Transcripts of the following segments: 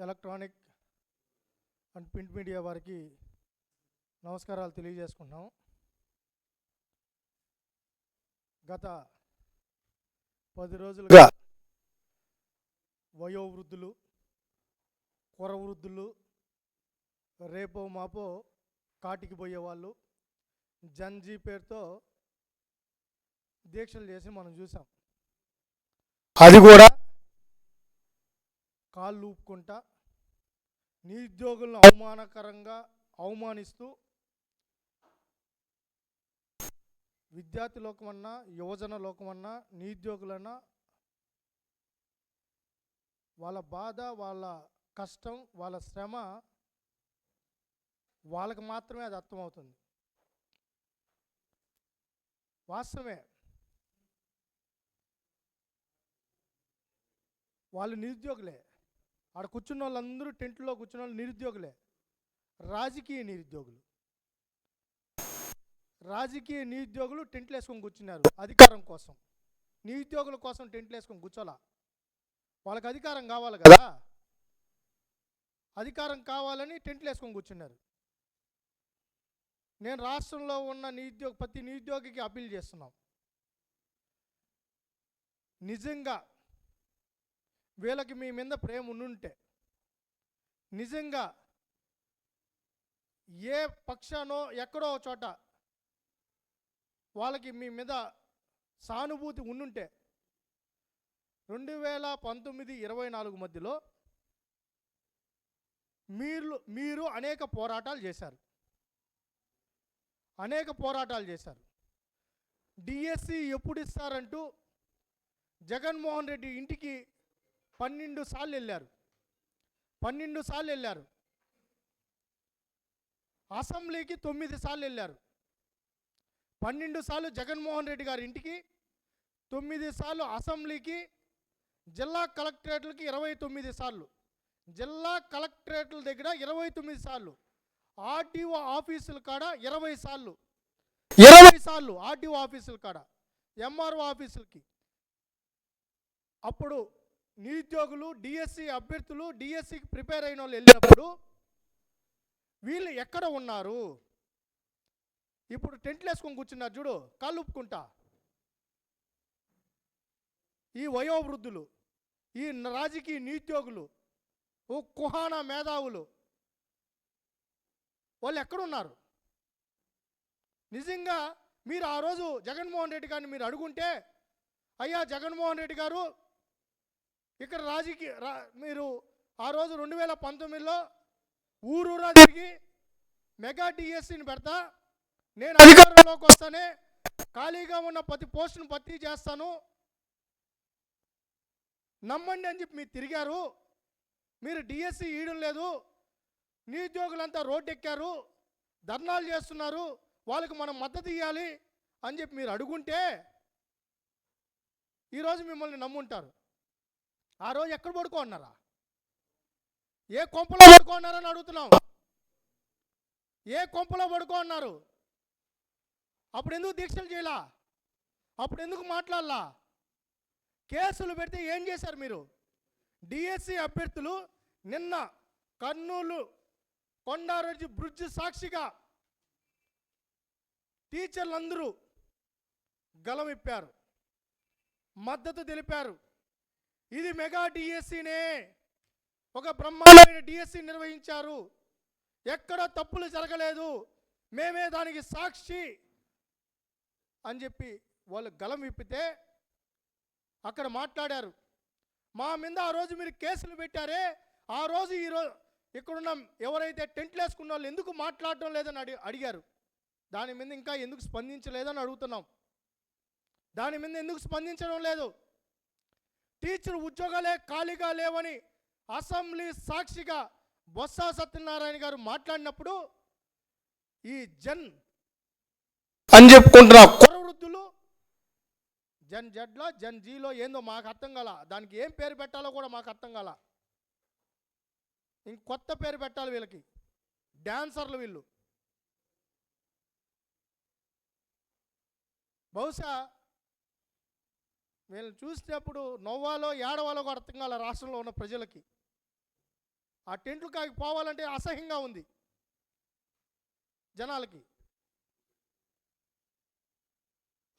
Electronic and print media వారికి నమస్కారాలు తెలియజేసుకుంటున్నాం. గత 10 రోజులుగా వయోవృద్ధులు, కురవృద్ధులు, రేపో మాపో కాటికి పోయేవాళ్ళు జన్జీ పేరుతో దీక్షలు చేసి మనం చూసాం. అది కూడా కాళ్ళు ఊపుకుంటా నిరుద్యోగులను అవమానకరంగా అవమానిస్తూ విద్యార్థి లోకమన్నా యువజన లోకమన్నా నిరుద్యోగులన్నా వాళ్ళ బాధ, వాళ్ళ కష్టం, వాళ్ళ శ్రమ వాళ్ళకి మాత్రమే అది అర్థమవుతుంది. వాస్తవమే, వాళ్ళు నిరుద్యోగులే. ఆడ కూర్చున్న వాళ్ళందరూ టెంట్లో కూర్చున్న వాళ్ళు నిరుద్యోగులే. రాజకీయ నిరుద్యోగులు టెంట్లు వేసుకొని కూర్చున్నారు అధికారం కోసం. నిరుద్యోగుల కోసం టెంట్లు వేసుకొని కూర్చోలా. వాళ్ళకి అధికారం కావాలి కదా, అధికారం కావాలని టెంట్లు వేసుకొని కూర్చున్నారు. నేను రాష్ట్రంలో ఉన్న ప్రతి నిరుద్యోగికి అప్పీల్ చేస్తున్నాం. నిజంగా వీళ్ళకి మీ మీద ప్రేమ ఉండుంటే, నిజంగా ఏ పక్షానో ఎక్కడో చోట వాళ్ళకి మీ మీద సానుభూతి ఉండుంటే 2019-24 మధ్యలో మీరు అనేక పోరాటాలు చేశారు. డిఎస్సి ఎప్పుడు ఇస్తారంటూ జగన్మోహన్ రెడ్డి ఇంటికి 12 సార్లు వెళ్ళారు. అసెంబ్లీకి 9 సార్లు వెళ్ళారు. 12 సార్లు జగన్మోహన్ రెడ్డి గారి ఇంటికి, 9 సార్లు అసెంబ్లీకి, జిల్లా కలెక్టరేట్లకి 29 సార్లు, జిల్లా కలెక్టరేట్ల దగ్గర 29 సార్లు, ఆర్టీఓ ఆఫీసుల కాడ 20 సార్లు ఆర్టీఓ ఆఫీసుల కాడ, ఎంఆర్ఓ ఆఫీసులకి. అప్పుడు నిరుద్యోగులు, డిఎస్సి అభ్యర్థులు, డిఎస్సికి ప్రిపేర్ అయిన వాళ్ళు వెళ్ళినప్పుడు వీళ్ళు ఎక్కడ ఉన్నారు? ఇప్పుడు టెంట్లు వేసుకొని కూర్చున్నారు చూడు, కాళ్ళు ఊపుకుంటా. ఈ వయోవృద్ధులు, ఈ రాజకీయ నిరుద్యోగులు, కుహానా మేధావులు వాళ్ళు ఎక్కడున్నారు? నిజంగా మీరు ఆ రోజు జగన్మోహన్ రెడ్డి గారిని మీరు అడుగుంటే, అయ్యా జగన్మోహన్ రెడ్డి గారు, ఇక్కడ మీరు ఆ రోజు 2019లో ఊరూరా తిరిగి మెగా డిఎస్సిని పెడతా, నేను అధికారంలోకి వస్తానే ఖాళీగా ఉన్న ప్రతి పోస్టును భర్తీ చేస్తాను, నమ్మండి అని చెప్పి మీరు తిరిగారు. మీరు డిఎస్సి ఇవ్వడం లేదు, నిరుద్యోగులంతా రోడ్డు ఎక్కారు, ధర్నాలు చేస్తున్నారు, వాళ్ళకి మనం మద్దతు ఇవ్వాలి అని చెప్పి మీరు అడుగుంటే ఈరోజు మిమ్మల్ని నమ్ముంటారు. ఆ రోజు ఎక్కడ పడుకోన్నారా? ఏ కొంపలో పడుకోన్నారని అడుగుతున్నాం. ఏ కొంపలో పడుకోన్నారు? అప్పుడు ఎందుకు దీక్షలు చేయాలా? అప్పుడు ఎందుకు మాట్లాడాలా? కేసులు పెడితే ఏం చేశారు మీరు? డిఎస్సి అభ్యర్థులు నిన్న కర్నూలు కొండారెడ్డి బ్రిడ్జ్ సాక్షిగా టీచర్లందరూ గలమిప్పారు, మద్దతు తెలిపారు. ఇది మెగా డిఎస్సినే, ఒక బ్రహ్మాండమైన డిఎస్సి నిర్వహించారు, ఎక్కడ తప్పులు జరగలేదు, మేమే దానికి సాక్షి అని చెప్పి వాళ్ళు గలం విప్పితే అక్కడ మాట్లాడారు. మా మీద ఆ రోజు మీరు కేసులు పెట్టారే, ఆ రోజు ఈరోజు ఇక్కడున్న ఎవరైతే టెంట్లు వేసుకున్న వాళ్ళు ఎందుకు మాట్లాడటం లేదని అడిగారు. దాని మీద ఇంకా ఎందుకు స్పందించలేదని అడుగుతున్నాం. దాని మీద ఎందుకు స్పందించడం లేదు? టీచర్ ఉద్యోగాలే ఖాళీగా లేవని అసెంబ్లీ సాక్షిగా బొత్స సత్యనారాయణ గారు మాట్లాడినప్పుడు ఈ జన్ అని చెప్పుకుంటున్న కురవృద్ధులు జన్ జడ్లో జన్ జీలో ఏందో మాకు అర్థం కాల. దానికి ఏం పేరు పెట్టాలో కూడా మాకు అర్థం కాల. ఇంకొత్త పేరు పెట్టాలి వీళ్ళకి. డాన్సర్లు వీళ్ళు. బహుశా వీళ్ళని చూసినప్పుడు నవ్వాలో ఏడవాలో కూడా అర్థం కాల రాష్ట్రంలో ఉన్న ప్రజలకి. ఆ టెంట్లు కాకి పోవాలంటే అసహ్యంగా ఉంది జనాలకి.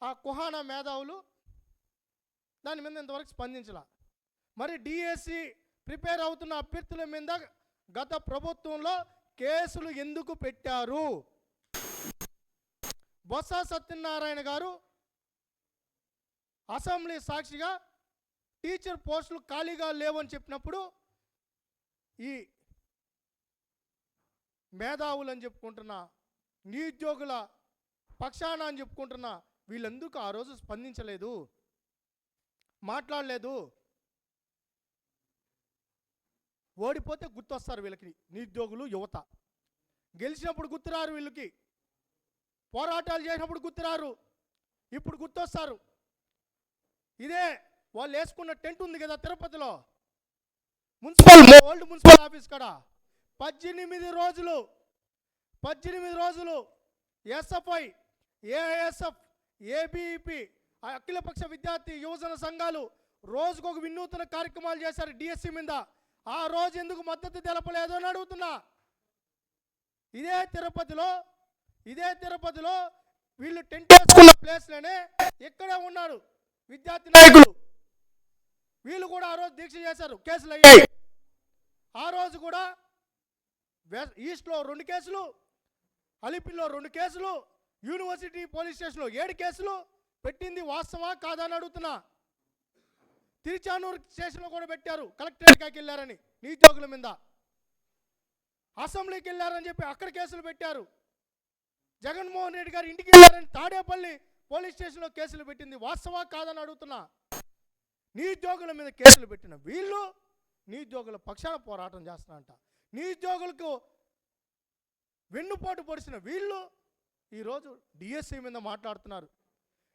ఆ కుహానా మేధావులు దాని మీద ఇంతవరకు స్పందించాల. మరి డిఎస్సి ప్రిపేర్ అవుతున్న అభ్యర్థుల మీద గత ప్రభుత్వంలో కేసులు ఎందుకు పెట్టారు? బొత్స సత్యనారాయణ గారు అసెంబ్లీ సాక్షిగా టీచర్ పోస్టులు ఖాళీగా లేవని చెప్పినప్పుడు ఈ మేధావులు అని చెప్పుకుంటున్న, నిరుద్యోగుల పక్షాన అని చెప్పుకుంటున్న వీళ్ళెందుకు ఆ రోజు స్పందించలేదు, మాట్లాడలేదు? ఓడిపోతే గుర్తొస్తారు వీళ్ళకి నిరుద్యోగులు, యువత. గెలిచినప్పుడు గుర్తురారు వీళ్ళకి, పోరాటాలు చేసినప్పుడు గుర్తురారు, ఇప్పుడు గుర్తొస్తారు. ఇదే వాళ్ళు వేసుకున్న టెంట్ ఉంది కదా తిరుపతిలో, ఓల్డ్ మున్సిపల్ ఆఫీస్ కాడ 18 రోజులు ఎస్ఎఫ్ఐ, ఏఐఎస్ఎఫ్, ఏబీఈపీ, అఖిలపక్ష విద్యార్థి యువజన సంఘాలు రోజుకొక వినూత్న కార్యక్రమాలు చేశారు డిఎస్సి మీద. ఆ రోజు ఎందుకు మద్దతు తెలపలేదు అని అడుగుతున్నా. ఇదే తిరుపతిలో వీళ్ళు టెంట్ వేసుకున్న ప్లేస్లోనే ఇక్కడే ఉన్నారు విద్యార్థి నాయకులు. వీళ్ళు కూడా ఆ రోజు దీక్ష చేశారు, కేసులు అయ్యాయి. ఆ రోజు కూడా ఈస్ట్లో 2 కేసులు, అలిపిల్లో 2 కేసులు, యూనివర్సిటీ పోలీస్ స్టేషన్లో 7 కేసులు పెట్టింది వాస్తవా కాదా అని అడుగుతున్నా. తిరుచానూరు స్టేషన్లో కూడా పెట్టారు, కలెక్టరేట్కి వెళ్ళారని నిరుద్యోగుల మీద. అసెంబ్లీకి వెళ్ళారని చెప్పి అక్కడ కేసులు పెట్టారు. జగన్మోహన్ రెడ్డి గారు ఇంటికి వెళ్ళారని తాడేపల్లి పోలీస్ స్టేషన్లో కేసులు పెట్టింది వాస్తవా కాదని అడుగుతున్నా. నిరుద్యోగుల మీద కేసులు పెట్టిన వీళ్ళు నిరుద్యోగుల పక్షాన పోరాటం చేస్తున్నారంట. నిరుద్యోగులకు వెన్నుపోటు పొడిచిన వీళ్ళు ఈరోజు డిఎస్సి మీద మాట్లాడుతున్నారు.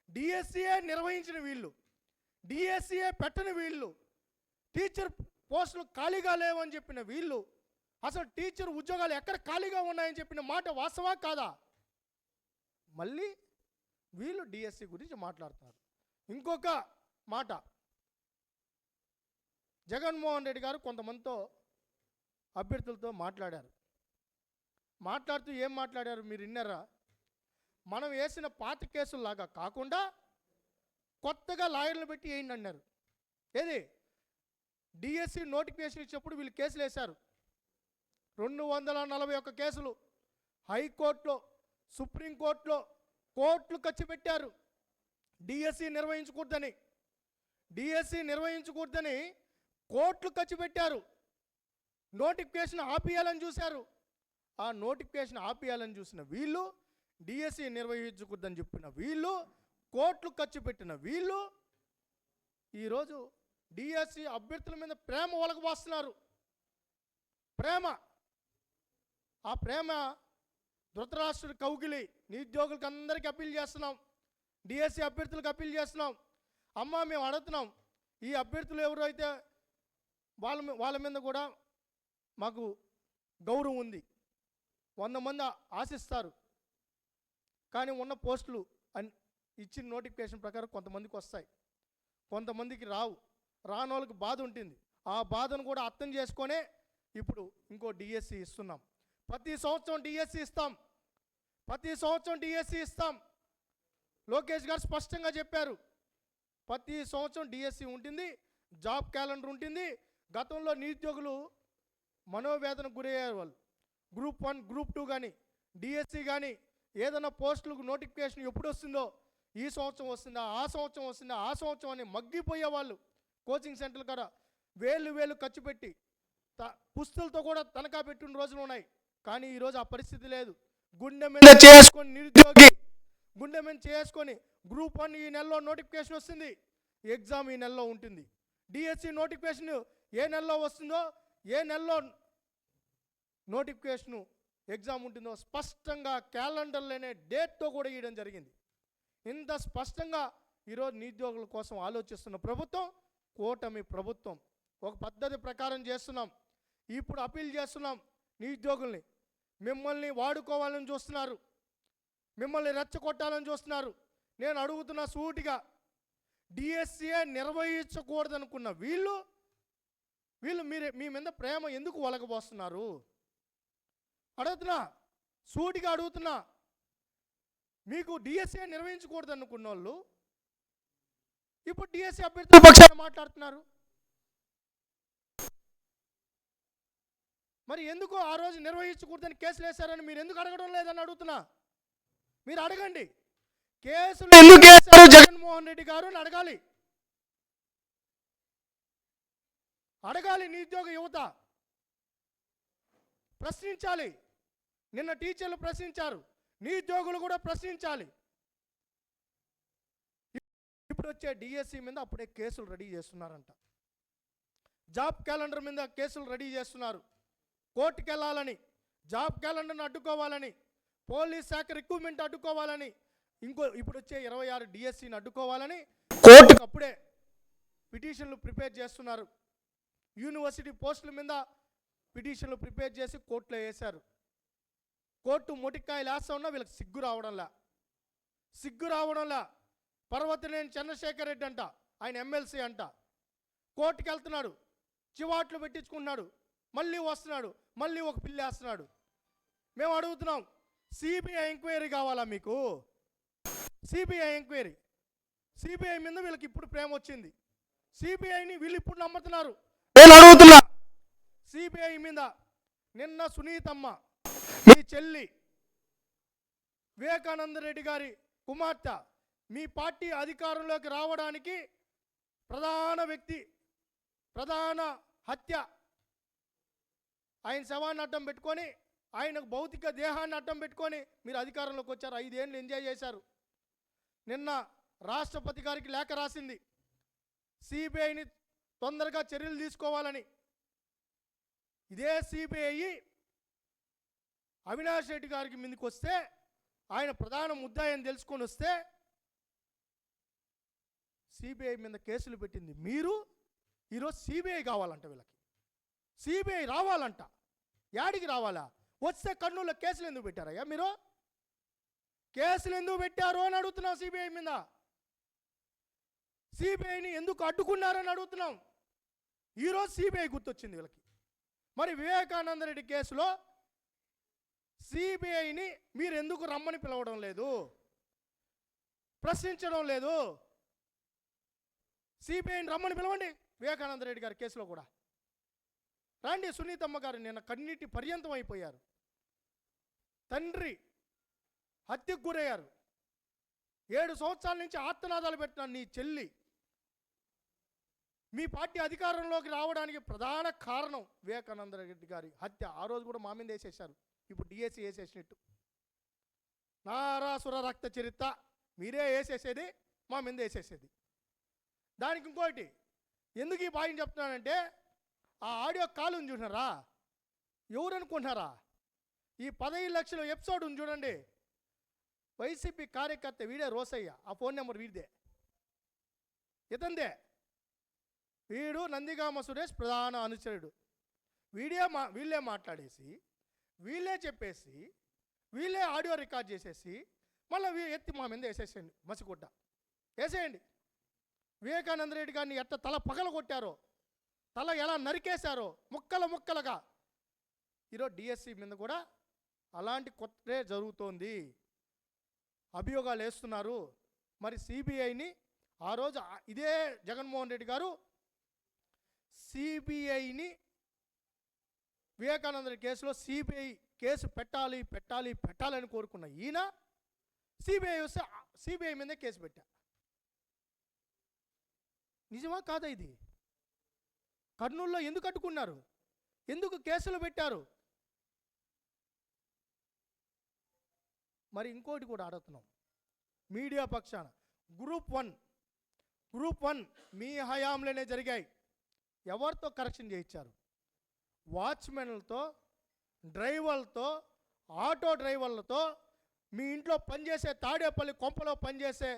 డిఎస్సియే నిర్వహించిన వీళ్ళు, డిఎస్సియే పెట్టని వీళ్ళు, టీచర్ పోస్టులు ఖాళీగా లేవని చెప్పిన వీళ్ళు, అసలు టీచర్ ఉద్యోగాలు ఎక్కడ ఖాళీగా ఉన్నాయని చెప్పిన మాట వాస్తవా కాదా? మళ్ళీ వీళ్ళు డిఎస్సి గురించి మాట్లాడుతున్నారు. ఇంకొక మాట, జగన్మోహన్ రెడ్డి గారు కొంతమందితో అభ్యర్థులతో మాట్లాడుతూ ఏం మాట్లాడారు మీరు విన్నారా? మనం వేసిన పాత కేసుల్లాగా కాకుండా కొత్తగా లాయర్లు పెట్టి వేయండి అన్నారు. ఏది డిఎస్సి నోటిఫికేషన్ ఇచ్చినప్పుడు వీళ్ళు కేసులు వేశారు, 241 కేసులు. హైకోర్టులో, సుప్రీంకోర్టులో కోర్టులు ఖర్చు పెట్టారు డిఎస్సి నిర్వహించకూడదని కోర్టులు ఖర్చు పెట్టారు. నోటిఫికేషన్ ఆపియాలని చూశారు. ఆ నోటిఫికేషన్ ఆపియాలని చూసిన వీళ్ళు, డిఎస్సి నిర్వహించకూడదని చెప్పిన వీళ్ళు, కోర్టులు ఖర్చు పెట్టిన వీళ్ళు ఈరోజు డిఎస్సి అభ్యర్థుల మీద ప్రేమ ఒలగబోస్తున్నారు. ఆ ప్రేమ ధృతరాష్ట్రుడి కౌగిలి. నిరుద్యోగులకు అందరికీ అప్పీల్ చేస్తున్నాం, డిఎస్సి అభ్యర్థులకు అప్పీల్ చేస్తున్నాం. అమ్మ మేము అడుగుతున్నాం, ఈ అభ్యర్థులు ఎవరైతే వాళ్ళ మీద కూడా మాకు గౌరవం ఉంది. 100 మంది ఆశిస్తారు, కానీ ఉన్న పోస్టులు ఇచ్చిన నోటిఫికేషన్ ప్రకారం కొంతమందికి వస్తాయి, కొంతమందికి రావు. రాని వాళ్ళకి బాధ ఉంటుంది. ఆ బాధను కూడా అర్థం చేసుకొనే ఇప్పుడు ఇంకో డిఎస్సి ఇస్తున్నాం. ప్రతి సంవత్సరం డిఎస్సి ఇస్తాం. లోకేష్ గారు స్పష్టంగా చెప్పారు, ప్రతి సంవత్సరం డిఎస్సి ఉంటుంది, జాబ్ క్యాలెండర్ ఉంటుంది. గతంలో నిరుద్యోగులు మనోవేదనకు గురయ్యారు. వాళ్ళు గ్రూప్ 1, గ్రూప్ 2 కానీ డిఎస్సి కానీ ఏదైనా పోస్టులకు నోటిఫికేషన్ ఎప్పుడు వస్తుందో, ఈ సంవత్సరం వస్తుందా, ఆ సంవత్సరం అని మగ్గిపోయేవాళ్ళు. కోచింగ్ సెంటర్లు కూడా వేలు ఖర్చు పెట్టి పుస్తలతో కూడా తనఖా పెట్టిన రోజులు ఉన్నాయి. కానీ ఈరోజు ఆ పరిస్థితి లేదు. గుండె మీద చేసుకొని నిరుద్యోగి గ్రూప్ 1 ఈ నెలలో నోటిఫికేషన్ వస్తుంది, ఎగ్జామ్ ఈ నెలలో ఉంటుంది. డిఎస్సి నోటిఫికేషన్ ఏ నెలలో వస్తుందో, ఏ నెలలో నోటిఫికేషను ఎగ్జామ్ ఉంటుందో స్పష్టంగా క్యాలెండర్లోనే డేట్తో కూడా ఇవ్వడం జరిగింది. ఇంత స్పష్టంగా ఈరోజు నిరుద్యోగుల కోసం ఆలోచిస్తున్న ప్రభుత్వం కూటమి ప్రభుత్వం. ఒక పద్ధతి ప్రకారం చేస్తున్నాం. ఇప్పుడు అప్పీల్ చేస్తున్నాం నిరుద్యోగుల్ని, మిమ్మల్ని వాడుకోవాలని చూస్తున్నారు, మిమ్మల్ని రెచ్చగొట్టాలని చూస్తున్నారు. నేను అడుగుతున్న సూటిగా, డిఎస్సియే నిర్వహించకూడదనుకున్న వీళ్ళు వీళ్ళు మీ మీద ప్రేమ ఎందుకు ఒలగబోస్తున్నారు? అడుగుతున్నా, సూటిగా అడుగుతున్నా. మీకు డిఎస్ఏ నిర్వహించకూడదు అనుకున్న వాళ్ళు ఇప్పుడు డిఎస్ఏ అభ్యర్థుల పక్షాన మాట్లాడుతున్నారు. మరి ఎందుకు ఆ రోజు నిర్వహించకూడదని కేసులు వేశారని మీరు ఎందుకు అడగడం లేదని అడుగుతున్నా. మీరు అడగండి, కేసులు ఎందుకు వేశారు జగన్మోహన్ రెడ్డి గారు అని అడగాలి. అడగాలి. నిరుద్యోగ యువత ప్రశ్నించాలి. నిన్న టీచర్లు ప్రశ్నించారు, నిరుద్యోగులు కూడా ప్రశ్నించాలి. ఇప్పుడు వచ్చే డిఎస్సి మీద అప్పుడే కేసులు రెడీ చేస్తున్నారంట. జాబ్ క్యాలెండర్ మీద కేసులు రెడీ చేస్తున్నారు. కోర్టుకు వెళ్ళాలని, జాబ్ క్యాలెండర్ను అడ్డుకోవాలని, పోలీస్ శాఖ రిక్రూట్మెంట్ అడ్డుకోవాలని, ఇప్పుడు వచ్చే 26 డిఎస్సిని అడ్డుకోవాలని కోర్టుకు అప్పుడే పిటిషన్లు ప్రిపేర్ చేస్తున్నారు. యూనివర్సిటీ పోస్టుల మీద పిటిషన్లు ప్రిపేర్ చేసి కోర్టులో వేశారు. కోర్టు మొటికాయలు వేస్తా ఉన్నా వీళ్ళకి సిగ్గు రావడంలా. పర్వతనేని చంద్రశేఖర్ రెడ్డి అంట, ఆయన ఎమ్మెల్సీ అంట, కోర్టుకు వెళ్తున్నాడు, చివాట్లు పెట్టించుకుంటున్నాడు, మళ్ళీ వస్తున్నాడు, మళ్ళీ ఒక పిల్లి వేస్తున్నాడు. మేము అడుగుతున్నాం, సిబిఐ ఎంక్వైరీ కావాలా మీకు? CBI enquiry. సిబిఐ మీద వీళ్ళకి ఇప్పుడు ప్రేమ వచ్చింది. సిబిఐని వీళ్ళు ఇప్పుడు నమ్ముతున్నారు. నేను అడుగుతున్నా, సిబిఐ మీద నిన్న సునీతమ్మ మీ చెల్లి వివేకానంద రెడ్డి గారి కుమార్తె మీ పార్టీ అధికారంలోకి రావడానికి ప్రధాన హత్య, ఆయన శవాన్ని అడ్డం పెట్టుకొని, ఆయనకు భౌతిక దేహాన్ని అడ్డం పెట్టుకొని మీరు అధికారంలోకి వచ్చారు. 5 ఏళ్ళు ఎంజాయ్ చేశారు. నిన్న రాష్ట్రపతి గారికి లేఖ రాసింది, సిబిఐని తొందరగా చర్యలు తీసుకోవాలని. ఇదే సిబిఐ అవినాష్ రెడ్డి గారికి మీదకి వస్తే, ఆయన ప్రధాన ముద్దాయని తెలుసుకొని వస్తే సిబిఐ మీద కేసులు పెట్టింది మీరు. ఈరోజు సిబిఐ కావాలంట వీళ్ళకి. సిబిఐ రావాలంట. యాడికి రావాలా? వస్తే కర్నూలులో కేసులు ఎందుకు పెట్టారయ్యా మీరు? కేసులు ఎందుకు పెట్టారు అని అడుగుతున్నాం. సిబిఐ మీద సిబిఐని ఎందుకు అడ్డుకున్నారని అడుగుతున్నాం. ఈరోజు సిబిఐ గుర్తొచ్చింది వీళ్ళకి. మరి వివేకానంద రెడ్డి కేసులో సిబిఐని మీరు ఎందుకు రమ్మని పిలవడం లేదు, ప్రశ్నించడం లేదు? సిబిఐని రమ్మని పిలవండి. వివేకానంద రెడ్డి గారి కేసులో కూడా రండి. సునీతమ్మ గారు నిన్న కన్నీటి పర్యంతం అయిపోయారు. తండ్రి హత్యకు గురయ్యారు. 7 సంవత్సరాల నుంచి ఆర్తనాదాలు పెట్టిన నీ చెల్లి మీ పార్టీ అధికారంలోకి రావడానికి ప్రధాన కారణం వివేకానంద రెడ్డి గారి హత్య. ఆ రోజు కూడా మా మీద వేసేశారు, ఇప్పుడు డిఎస్సి వేసేసినట్టు. నారాసుర రక్త చరిత్ర మీరే వేసేసేది, మా మీద వేసేసేది. దానికి ఇంకోటి ఎందుకు ఈ పాయింట్ చెప్తున్నానంటే, ఆ ఆడియో కాల్ ఉంది చూసినారా, ఎవరు అనుకుంటున్నారా? ఈ 15 లక్షల ఎపిసోడ్ ఉంది చూడండి, వైసీపీ కార్యకర్త వీడే రోసయ్య, ఆ ఫోన్ నెంబర్ వీడిదే, ఇతందే. వీడు నందిగామ సురేష్ ప్రధాన అనుచరుడు. వీళ్ళే మాట్లాడేసి, వీళ్ళే చెప్పేసి, వీళ్ళే ఆడియో రికార్డ్ చేసేసి మళ్ళీ ఎత్తి మా మీద వేసేసేయండి. మసిగుడ్డ వేసేయండి. వివేకానంద రెడ్డి గారిని ఎట్ట తల పగల కొట్టారో, తల ఎలా నరికేశారో ముక్కలుగా, ఈరోజు డిఎస్సి మీద కూడా అలాంటి కొత్తే జరుగుతోంది. అభియోగాలు వేస్తున్నారు. మరి సిబిఐని ఆ రోజు ఇదే జగన్మోహన్ రెడ్డి గారు సిబిఐని వివేకానంద రెడ్డి కేసులో సిబిఐ కేసు పెట్టాలని కోరుకున్న ఈయన సిబిఐ వస్తే సిబిఐ మీదే కేసు పెట్టా. నిజమా కాదా ఇది? కర్నూలులో ఎందుకు అడ్డుకున్నారు? ఎందుకు కేసులు పెట్టారు? మరి ఇంకోటి కూడా అడుగుతున్నాం మీడియా పక్షాన. గ్రూప్ వన్ మీ హయాంలోనే జరిగాయి. ఎవరితో కరెక్షన్ చేయించారు? వాచ్మెన్లతో, డ్రైవర్లతో, ఆటో డ్రైవర్లతో, మీ ఇంట్లో పనిచేసే తాడేపల్లి కొంపలో పనిచేసే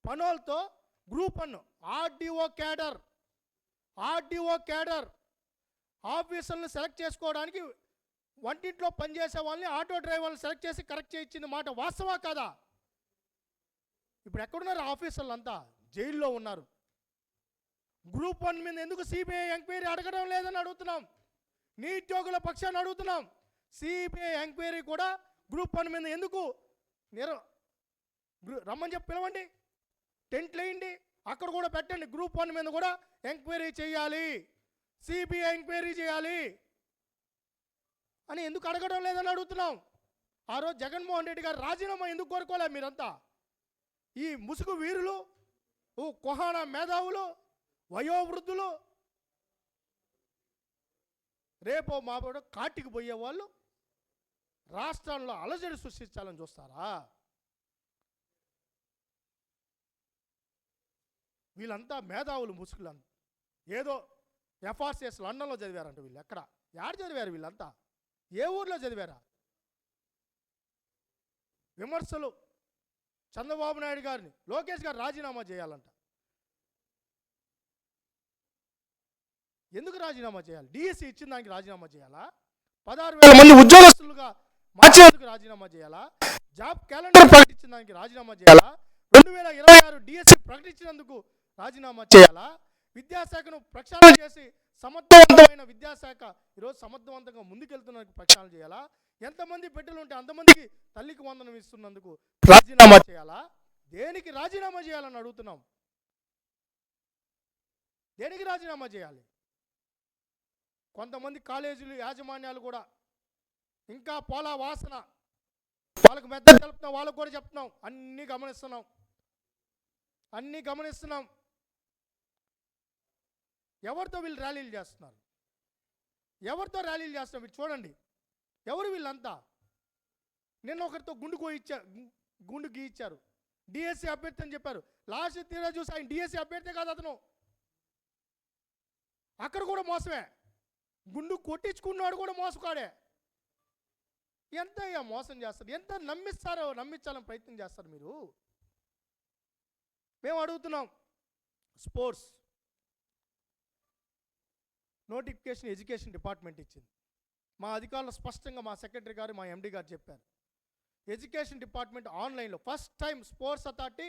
పనులతో గ్రూప్ 1 ఆర్డీఓ క్యాడర్ ఆఫీసర్లను సెలెక్ట్ చేసుకోవడానికి వంటింట్లో పనిచేసే వాళ్ళని, ఆటో డ్రైవర్లను సెలెక్ట్ చేసి కరెక్ట్ చేయించిన మాట వాస్తవా కాదా? ఇప్పుడు ఎక్కడున్నారు ఆఫీసర్లు? అంతా జైల్లో ఉన్నారు. గ్రూప్ 1 మీద ఎందుకు సిబిఐ ఎంక్వైరీ అడగడం లేదని అడుగుతున్నాం. నిరుద్యోగుల పక్షాన్ని అడుగుతున్నాం. సిబిఐ ఎంక్వైరీ కూడా గ్రూప్ 1 మీద ఎందుకు రమ్మని చెప్పి పిలవండి, టెంట్లు వేయండి, అక్కడ కూడా పెట్టండి. గ్రూప్ 1 మీద కూడా ఎంక్వైరీ చేయాలి, సిబిఐ ఎంక్వైరీ చేయాలి అని ఎందుకు అడగడం లేదని అడుగుతున్నాం. ఆ రోజు జగన్మోహన్ రెడ్డి గారు రాజీనామా ఎందుకు కోరుకోలే? మీరంతా ఈ ముసుగు వీరులు, కుహానా మేధావులు, వయోవృద్ధులు, రేపో మాపో కాటికి పోయే వాళ్ళు రాష్ట్రంలో అలజడి సృష్టించాలని చూస్తారా? వీళ్ళంతా మేధావులు, ముసుగులంతా ఏదో ఎఫ్ఆర్సిఎస్ లండన్లో చదివారంట. వీళ్ళు ఎక్కడ చదివారు? వీళ్ళంతా ఏ ఊర్లో చదివారా? విమర్శలు చంద్రబాబు నాయుడు గారిని, లోకేష్ గారు రాజీనామా చేయాలంట. ఎందుకు రాజీనామా చేయాలి? డిఎస్సి ఇచ్చిన దానికి రాజీనామా చేయాలా? 16,000 మంది ఉద్యోగస్తులుగా మార్చేందుకు రాజీనామా చేయాలా? జాబ్ క్యాలెండర్ ప్రకటించిన దానికి రాజీనామా చేయాలా? 2026 డిఎస్సి ప్రకటించినందుకు రాజీనామా చేయాలా? విద్యాశాఖను ప్రక్షాళన చేసి సమర్థవంతమైన విద్యాశాఖ ఈరోజు సమర్థవంతంగా ముందుకెళ్తున్నందుకు ప్రక్షాళన చేయాలా? ఎంతమంది బిడ్డలు ఉంటే అంతమందికి తల్లికి వందనం ఇస్తున్నందుకు రాజీనామా చేయాలా? దేనికి రాజీనామా చేయాలని అడుగుతున్నాం. దేనికి రాజీనామా చేయాలి? కొంతమంది కాలేజీలు యాజమాన్యాలు కూడా ఇంకా పోలా వాసన, వాళ్ళకు మెద్ద తెలుపుతున్నాం, వాళ్ళకు కూడా చెప్తున్నాం. అన్నీ గమనిస్తున్నాం. ఎవరితో వీళ్ళు ర్యాలీలు చేస్తున్నారు? వీళ్ళు చూడండి. ఎవరు వీళ్ళంతా? నిన్న ఒకరితో గుండు గీయించారు. డిఎస్సి అభ్యర్థి అని చెప్పారు. లాస్ట్ తీరా చూసి ఆయన డిఎస్సి అభ్యర్థి కాదు అతను. అక్కడ కూడా మోసమే. గుండు కొట్టించుకున్నాడు కూడా మోసకాడే. ఎంత మోసం చేస్తారు? ఎంత నమ్మించాలని ప్రయత్నం చేస్తారు మీరు? మేము అడుగుతున్నాం. స్పోర్ట్స్ నోటిఫికేషన్ ఎడ్యుకేషన్ డిపార్ట్మెంట్ ఇచ్చింది. మా అధికారులు స్పష్టంగా మా సెక్రటరీ గారు, మా ఎండి గారు చెప్పారు. ఎడ్యుకేషన్ డిపార్ట్మెంట్ ఆన్లైన్లో ఫస్ట్ టైం స్పోర్ట్స్ అథారిటీ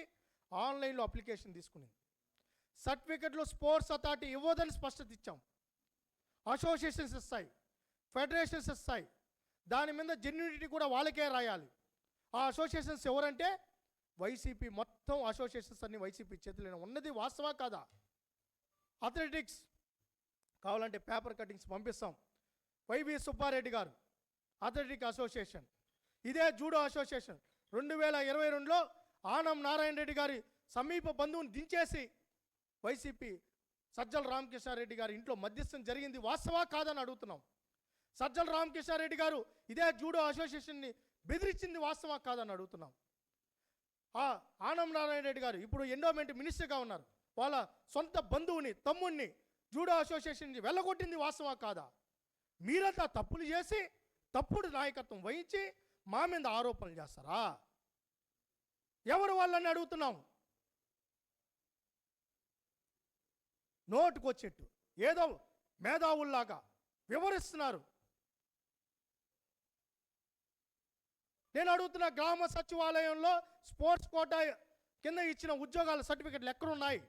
ఆన్లైన్లో అప్లికేషన్ తీసుకునింది. సర్టిఫికెట్లు స్పోర్ట్స్ అథారిటీ ఇవ్వదని స్పష్టత ఇచ్చాం. అసోసియేషన్స్ ఇస్తాయి, ఫెడరేషన్స్ ఇస్తాయి. దాని మీద జెన్యూనిటీ కూడా వాళ్ళకే రాయాలి. ఆ అసోసియేషన్స్ ఎవరంటే వైసీపీ. మొత్తం అసోసియేషన్స్ అన్ని వైసీపీ చేతుల్లో ఉన్నది. వాస్తవా కాదా? అథ్లెటిక్స్ కావాలంటే పేపర్ కటింగ్స్ పంపిస్తాం. వైవి సుబ్బారెడ్డి గారు అథ్లెటిక్ అసోసియేషన్, ఇదే జూడో అసోసియేషన్ 2022లో ఆనం నారాయణ రెడ్డి గారి సమీప బంధువుని దించేసి వైసీపీ సజ్జల రామకృష్ణారెడ్డి గారి ఇంట్లో మధ్యస్థం జరిగింది. వాస్తవా కాదని అడుగుతున్నాం. సజ్జల రామకృష్ణారెడ్డి గారు ఇదే జూడో అసోసియేషన్ని బెదిరించింది వాస్తవా కాదని అడుగుతున్నాం. ఆనం నారాయణ రెడ్డి గారు ఇప్పుడు ఎండోమెంట్ మినిస్టర్గా ఉన్నారు. వాళ్ళ సొంత బంధువుని, తమ్ముడిని జూడో అసోసియేషన్ వెళ్ళగొట్టింది వాస్తవా కాదా? మీరంతా తప్పులు చేసి తప్పుడు నాయకత్వం వహించి మా మీద ఆరోపణలు చేస్తారా? ఎవరు వాళ్ళని అడుగుతున్నాం. నోటుకొచ్చేట్టు ఏదో మేధావుల్లాగా వివరిస్తున్నారు. నేను అడుగుతున్న, గ్రామ సచివాలయంలో స్పోర్ట్స్ కోటా కింద ఇచ్చిన ఉద్యోగాల సర్టిఫికెట్లు ఎక్కడున్నాయి?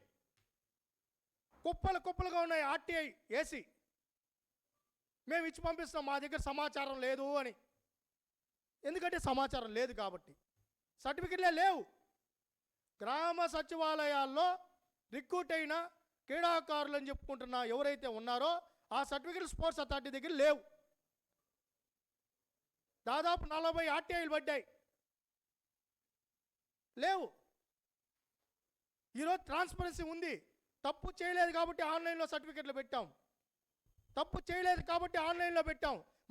కుప్పలుగా ఉన్నాయి. ఆర్టీఐ ఏసీ మేము ఇచ్చి పంపిస్తున్నాం, మా దగ్గర సమాచారం లేదు అని. ఎందుకంటే సమాచారం లేదు కాబట్టి సర్టిఫికెట్లే లేవు. గ్రామ సచివాలయాల్లో రిక్రూట్ అయిన క్రీడాకారులు అని చెప్పుకుంటున్న ఎవరైతే ఉన్నారో ఆ సర్టిఫికెట్లు స్పోర్ట్స్ అథారిటీ దగ్గర లేవు. దాదాపు 40 ఆర్టీఐలు పడ్డాయి, లేవు. ఈరోజు ట్రాన్స్పరెన్సీ ఉంది. తప్పు చేయలేదు కాబట్టి ఆన్లైన్లో సర్టిఫికెట్లు పెట్టాం.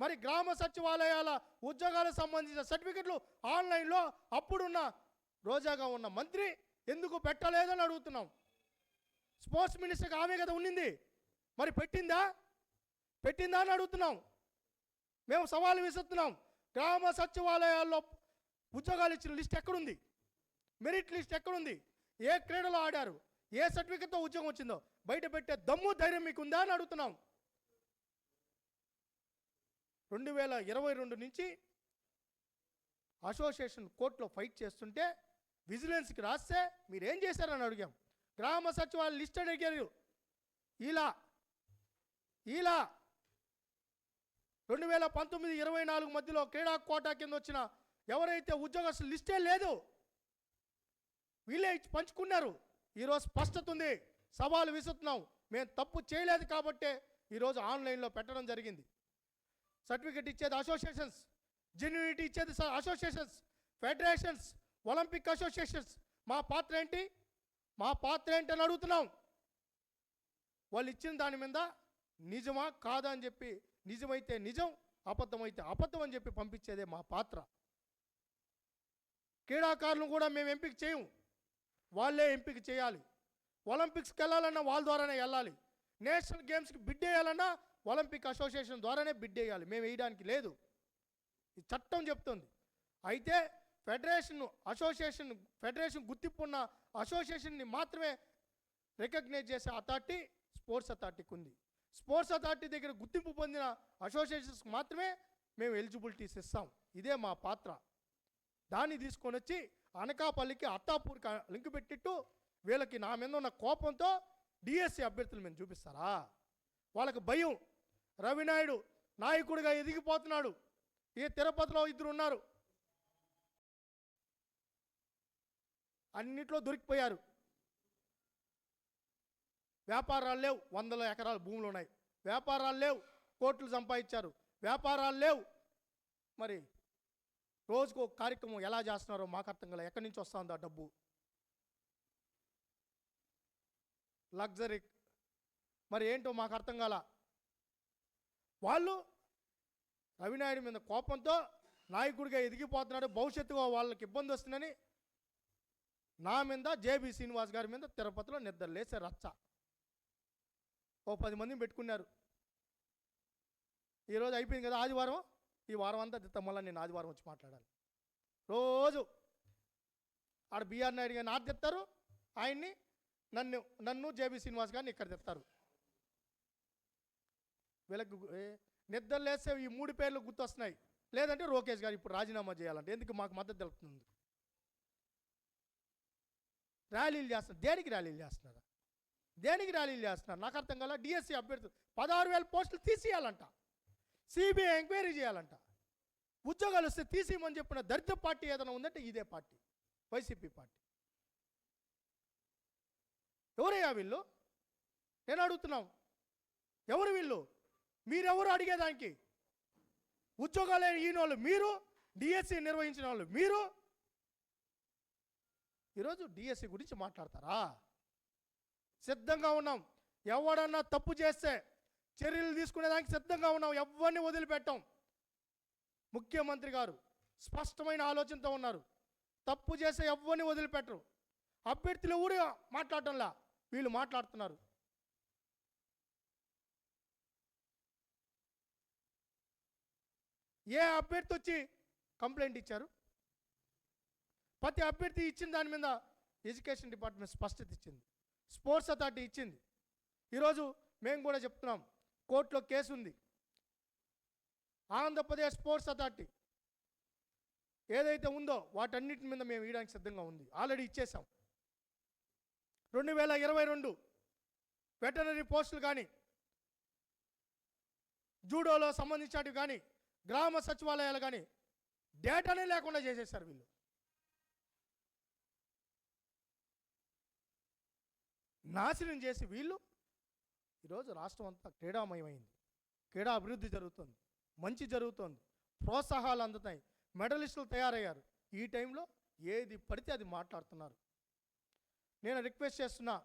మరి గ్రామ సచివాలయాల ఉద్యోగాలకు సంబంధించిన సర్టిఫికెట్లు ఆన్లైన్లో అప్పుడున్న రోజాగా ఉన్న మంత్రి ఎందుకు పెట్టలేదని అడుగుతున్నాం. స్పోర్ట్స్ మినిస్టర్గా ఆమె కదా ఉన్నింది, మరి పెట్టిందా అని అడుగుతున్నాం. మేము సవాలు విసురుతున్నాం. గ్రామ సచివాలయాల్లో ఉద్యోగాలు ఇచ్చిన లిస్ట్ ఎక్కడుంది? మెరిట్ లిస్ట్ ఎక్కడుంది? ఏ క్రీడలో ఆడారు, ఏ సర్టిఫికెట్తో ఉద్యోగం వచ్చిందో బయట పెట్టే దమ్ము ధైర్యం మీకుందా అని అడుగుతున్నాం. 2022 నుంచి అసోసియేషన్ కోర్టులో ఫైట్ చేస్తుంటే విజిలెన్స్కి రాస్తే మీరేం చేశారని అడిగాం. గ్రామ సచివాలయ లిస్ట్ అడిగారు. ఇలా ఇలా 2019-24 మధ్యలో క్రీడా కోటా కింద వచ్చిన ఎవరైతే ఉద్యోగస్తులు లిస్టే లేదు, వీళ్ళే పంచుకున్నారు. ఈరోజు స్పష్టత ఉంది. సవాలు విసురుతున్నాం. మేము తప్పు చేయలేదు కాబట్టే ఈరోజు ఆన్లైన్లో పెట్టడం జరిగింది. సర్టిఫికెట్ ఇచ్చేది అసోసియేషన్స్, జెన్యూనిటీ ఇచ్చేది అసోసియేషన్స్, ఫెడరేషన్స్, ఒలింపిక్ అసోసియేషన్స్. మా పాత్ర ఏంటి? మా పాత్ర ఏంటని అడుగుతున్నాం. వాళ్ళు ఇచ్చిన దాని మీద నిజమా కాదా అని చెప్పి, నిజమైతే నిజం, అబద్ధమైతే అబద్ధం అని చెప్పి పంపించేదే మా పాత్ర. క్రీడాకారులను కూడా మేము ఎంపిక చేయము, వాళ్ళే ఎంపిక చేయాలి. ఒలింపిక్స్కి వెళ్ళాలన్నా వాళ్ళ ద్వారానే వెళ్ళాలి. నేషనల్ గేమ్స్కి బిడ్ వేయాలన్నా ఒలింపిక్ అసోసియేషన్ ద్వారానే బిడ్ వేయాలి. మేము వేయడానికి లేదు, ఈ చట్టం చెప్తుంది. అయితే ఫెడరేషన్ గుర్తింపు ఉన్న అసోసియేషన్ని మాత్రమే రికగ్నైజ్ చేసే అథారిటీ స్పోర్ట్స్ అథారిటీకి ఉంది. స్పోర్ట్స్ అథారిటీ దగ్గర గుర్తింపు పొందిన అసోసియేషన్స్కి మాత్రమే మేము ఎలిజిబిలిటీస్ ఇస్తాం. ఇదే మా పాత్ర. దాన్ని తీసుకొని వచ్చి అనకాపల్లికి అత్తాపూర్కి లింక్ పెట్టిట్టు వీళ్ళకి నా మీద ఉన్న కోపంతో డిఎస్సి అభ్యర్థులు మేము చూపిస్తారా? వాళ్ళకి భయం. రవినాయుడు నాయకుడిగా ఎదిగిపోతున్నాడు. ఈ తిరుపతిలో 2 ఉన్నారు, అన్నిట్లో దొరికిపోయారు. వ్యాపారాలు లేవు, 100 ఎకరాల భూములు ఉన్నాయి. వ్యాపారాలు లేవు, కోట్లు సంపాదించారు. వ్యాపారాలు లేవు. మరి రోజుకు ఒక కార్యక్రమం ఎలా చేస్తున్నారో మాకు అర్థం కాలే. ఎక్కడి నుంచి వస్తుందో ఆ డబ్బు? లగ్జరీ మరి ఏంటో మాకు అర్థం కాల. వాళ్ళు రవినాయుడు మీద కోపంతో నాయకుడిగా ఎదిగిపోతున్నాడు, భవిష్యత్తుగా వాళ్ళకి ఇబ్బంది వస్తుందని నా మీద, జేబీ శ్రీనివాస్ గారి మీద తిరుపతిలో నిద్ర లేసే రచ్చ. ఓ 10 మందిని పెట్టుకున్నారు. ఈరోజు అయిపోయింది కదా ఆదివారం, ఈ వారం అంతా తిత్తాం. మళ్ళీ నేను ఆదివారం వచ్చి మాట్లాడాలి. రోజు ఆడ బిఆర్ నాయుడు గారిని ఆడ తెస్తారు, ఆయన్ని నన్ను జేబీ శ్రీనివాస్ గారిని ఇక్కడ తెస్తారు. వీళ్ళకి నిద్ర లేస్తే ఈ 3 పేర్లు గుర్తొస్తున్నాయి. లేదంటే లోకేష్ గారు ఇప్పుడు రాజీనామా చేయాలంటే. ఎందుకు? మాకు మద్దతు తెలుపుతుంది. ర్యాలీలు చేస్తున్నారు. దేనికి ర్యాలీలు చేస్తున్నారు? దేనికి ర్యాలీలు చేస్తున్నారు నాకు అర్థం కాల. డిఎస్సి అభ్యర్థులు 16,000 పోస్టులు తీసేయాలంట, సిబిఐ ఎంక్వైరీ చేయాలంట. ఉద్యోగాలు వస్తే తీసేయమని చెప్పిన దరిద్ర పార్టీ ఏదైనా ఉందంటే ఇదే పార్టీ, వైసీపీ పార్టీ. ఎవరయ్యా వీళ్ళు? నేను అడుగుతున్నాం, ఎవరు వీళ్ళు? మీరెవరు అడిగేదానికి? ఉద్యోగాలు ఈయన వాళ్ళు మీరు, డిఎస్సి నిర్వహించిన వాళ్ళు మీరు. ఈరోజు డిఎస్సి గురించి మాట్లాడతారా? సిద్ధంగా ఉన్నాం. ఎవడన్నా తప్పు చేస్తే చర్యలు తీసుకునేదానికి సిద్ధంగా ఉన్నాం. ఎవరిని వదిలిపెట్టాం. ముఖ్యమంత్రి గారు స్పష్టమైన ఆలోచనతో ఉన్నారు. తప్పు చేస్తే ఎవరిని వదిలిపెట్టరు. అభ్యర్థులు ఊరి మాట్లాడటంలా వీళ్ళు మాట్లాడుతున్నారు. ఏ అభ్యర్థి వచ్చి కంప్లైంట్ ఇచ్చారు? ప్రతి అభ్యర్థి ఇచ్చిన దాని మీద ఎడ్యుకేషన్ డిపార్ట్మెంట్ స్పష్టత ఇచ్చింది, స్పోర్ట్స్ అథారిటీ ఇచ్చింది. ఈరోజు మేము కూడా చెప్తున్నాం, కోర్టులో కేసు ఉంది. ఆంధ్రప్రదేశ్ స్పోర్ట్స్ అథారిటీ ఏదైతే ఉందో వాటన్నిటి మీద మేము ఇవ్వడానికి సిద్ధంగా ఉంది. ఆల్రెడీ ఇచ్చేసాం. 2022 వెటనరీ పోస్టులు కానీ, జూడోలో సంబంధించినవి కానీ, గ్రామ సచివాలయాలు కానీ డేటానే లేకుండా చేసేసారు వీళ్ళు. నాశనం చేసి వీళ్ళు ఈరోజు రాష్ట్రం అంతా క్రీడామయమైంది. క్రీడా అభివృద్ధి జరుగుతుంది, మంచి జరుగుతుంది, ప్రోత్సాహాలు అందుతాయి, మెడలిస్టులు తయారయ్యారు. ఈ టైంలో ఏది పడితే అది మాట్లాడుతున్నారు. నేను రిక్వెస్ట్ చేస్తున్నా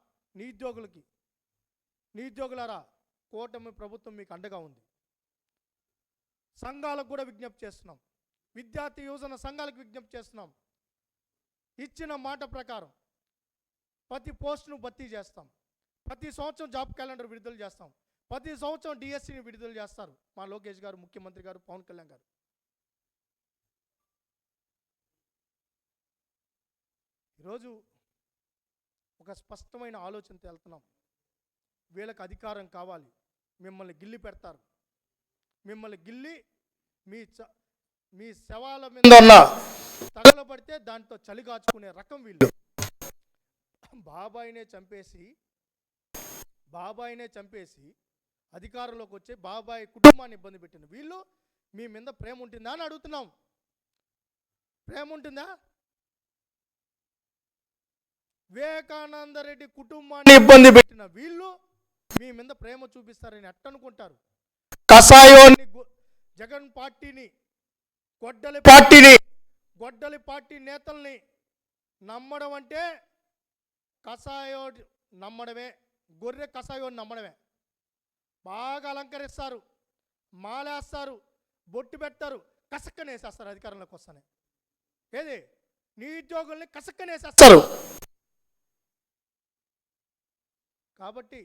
నిరుద్యోగులారా, కూటమి ప్రభుత్వం మీకు అండగా ఉంది. సంఘాలకు కూడా విజ్ఞప్తి చేస్తున్నాం, విద్యార్థి యువజన సంఘాలకు విజ్ఞప్తి చేస్తున్నాం. ఇచ్చిన మాట ప్రకారం ప్రతి పోస్టును భర్తీ చేస్తాం. ప్రతి సంవత్సరం జాబ్ క్యాలెండర్ విడుదల చేస్తాం. ప్రతి సంవత్సరం డిఎస్సిని విడుదల చేస్తారు మా లోకేష్ గారు, ముఖ్యమంత్రి గారు, పవన్ కళ్యాణ్ గారు. ఈరోజు ఒక స్పష్టమైన ఆలోచనతో వెళ్తున్నాం. వీళ్ళకి అధికారం కావాలి, మిమ్మల్ని గిల్లి పెడతారు. మిమ్మల్ని గిల్లి మీ శవాల మీద తగలబడితే దాంతో చలి కాచుకునే రకం వీళ్ళు. బాబాయినే చంపేసి బాబాయినే చంపేసి అధికారంలోకి వచ్చి బాబాయ్ కుటుంబాన్ని ఇబ్బంది పెట్టిన వీళ్ళు మీ మీద ప్రేమ ఉంటుందా అని అడుగుతున్నాం. ప్రేమ ఉంటుందా? వివేకానంద రెడ్డి కుటుంబాన్ని ఇబ్బంది పెట్టిన వీళ్ళు మీ మీద ప్రేమ చూపిస్తారని ఎట్టనుకుంటారు? కసాయోని జగన్ పార్టీని, గొడ్డలి పార్టీ నేతల్ని నమ్మడం అంటే కసాయో నమ్మడమే, గొర్రె కసాయోని నమ్మడమే. బాగా అలంకరిస్తారు, మాలేస్తారు, బొట్టు పెడతారు, కసక్కనేసేస్తారు అధికారంలోకి వస్తానే. ఏది నిరుద్యోగుల్ని కసక్కనేసేస్తారు. కాబట్టి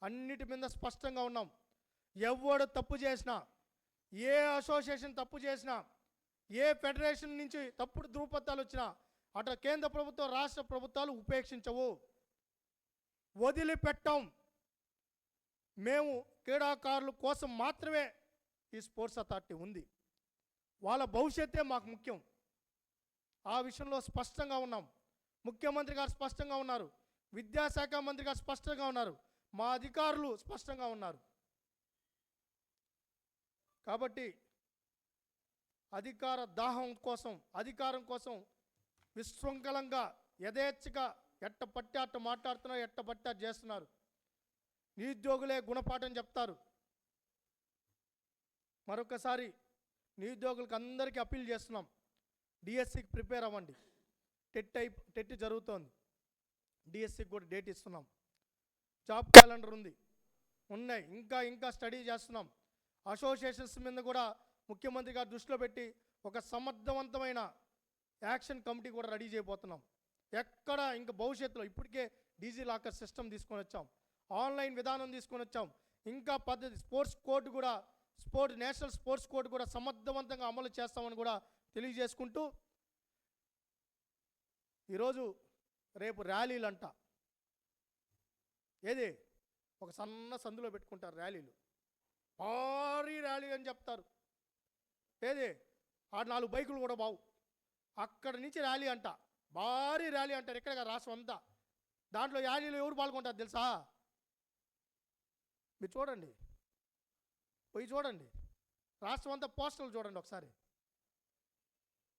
అన్నిటి మీద స్పష్టంగా ఉన్నాం. ఎవడు తప్పు చేసినా, ఏ అసోసియేషన్ తప్పు చేసినా, ఏ ఫెడరేషన్ నుంచి తప్పుడు ధృవపత్రాలు వచ్చినా అటు కేంద్ర ప్రభుత్వం, రాష్ట్ర ప్రభుత్వాలు ఉపేక్షించవు, వదిలిపెట్టాం. మేము క్రీడాకారుల కోసం మాత్రమే ఈ స్పోర్ట్స్ అథారిటీ ఉంది. వాళ్ళ భవిష్యత్తే మాకు ముఖ్యం. ఆ విషయంలో స్పష్టంగా ఉన్నాం. ముఖ్యమంత్రి గారు స్పష్టంగా ఉన్నారు, విద్యాశాఖ మంత్రి గారు స్పష్టంగా ఉన్నారు, మా అధికారులు స్పష్టంగా ఉన్నారు. కాబట్టి అధికారం కోసం విశృంఖలంగా యథేచ్ఛగా ఎట్ట పట్టి అట్ట మాట్లాడుతున్నారు, ఎట్ట పట్టి అట్ట చేస్తున్నారు. నిరుద్యోగులే గుణపాఠం చెప్తారు. మరొకసారి నిరుద్యోగులకు అందరికీ అప్పీల్ చేస్తున్నాం, డిఎస్సికి ప్రిపేర్ అవ్వండి. టెట్ జరుగుతోంది, డిఎస్సికి కూడా డేట్ ఇస్తున్నాం. జాబ్ క్యాలెండర్ ఉన్నాయి, ఇంకా స్టడీ చేస్తున్నాం. అసోసియేషన్స్ మీద కూడా ముఖ్యమంత్రి గారు దృష్టిలో పెట్టి ఒక సమర్థవంతమైన యాక్షన్ కమిటీ కూడా రెడీ చేయబోతున్నాం. ఎక్కడ ఇంకా భవిష్యత్తులో ఇప్పటికే డీజీ లాకర్ సిస్టమ్ తీసుకొని వచ్చాం, ఆన్లైన్ విధానం తీసుకొని వచ్చాం. ఇంకా పద్ధతి నేషనల్ స్పోర్ట్స్ కోడ్ కూడా సమర్థవంతంగా అమలు చేస్తామని కూడా తెలియజేసుకుంటూ, ఈరోజు రేపు ర్యాలీలంట. ఏది ఒక సన్న సందులో పెట్టుకుంటారు ర్యాలీలు, భారీ ర్యాలీ అని చెప్తారు. ఏది ఆ 4 బైకులు కూడా బావు, అక్కడి నుంచి ర్యాలీ అంట, భారీ ర్యాలీ అంటారు. ఎక్కడ రాష్ట్రం అంతా. దాంట్లో ర్యాలీలో ఎవరు పాల్గొంటారు తెలుసా? మీరు చూడండి, పోయి చూడండి, రాష్ట్రం అంతా పోస్టర్లు చూడండి ఒకసారి.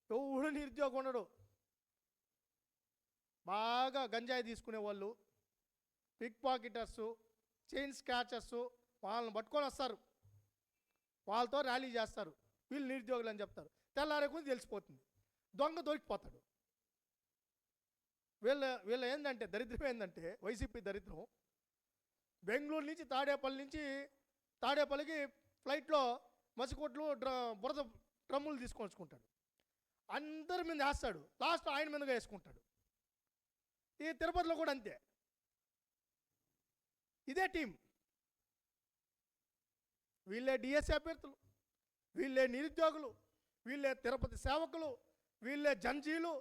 ఎవడు నిరుద్యోగం ఉండడు. బాగా గంజాయి తీసుకునే వాళ్ళు, పిక్ పాకెటర్స్, చైన్ స్క్రాచర్స్, వాళ్ళని పట్టుకొని వస్తారు, వాళ్ళతో ర్యాలీ చేస్తారు. వీళ్ళు నిరుద్యోగులు అని చెప్తారు. తెల్లారేకుంది తెలిసిపోతుంది, దొంగ దొరికిపోతాడు. వీళ్ళ ఏంటంటే దరిద్రం ఏంటంటే, వైసీపీ దరిద్రం, బెంగళూరు నుంచి తాడేపల్లికి ఫ్లైట్లో మసికొట్లు బురద డ్రమ్ములు తీసుకొచ్చుకుంటాడు. అందరి మీద వేస్తాడు, లాస్ట్ ఆయన మీదగా వేసుకుంటాడు. ఈ తిరుపతిలో కూడా అంతే, ఇదే టీం. వీళ్ళే డిఎస్సీ అభ్యర్థులు, వీళ్ళే నిరుద్యోగులు, వీళ్ళే తిరుపతి సేవకులు, వీళ్ళే జంజీలు,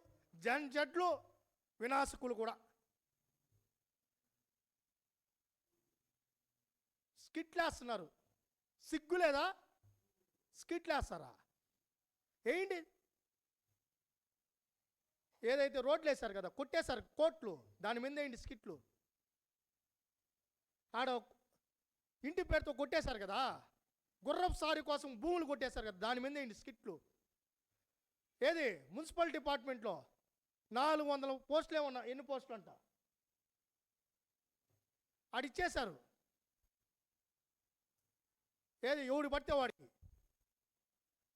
జడ్లు, వినాశకులు కూడా. స్కిట్లేస్తున్నారు, సిగ్గు లేదా? స్కిట్లేస్తారా? ఏంటి? ఏదైతే రోడ్లు వేశారు కదా, కొట్టేశారు కోట్లు, దాని మీద ఏంటి స్కిట్లు? ఆడ ఇంటి పేరుతో కొట్టేశారు కదా, గుర్రపు సారి కోసం భూములు కొట్టేశారు కదా, దాని మీద ఏంటి స్కిట్లు? ఏది మున్సిపల్ డిపార్ట్మెంట్లో 400 పోస్టులే ఉన్నా, ఎన్ని పోస్టులు అంట ఆడిచ్చేశారు. ఏది ఎవడు పడితే వాడికి,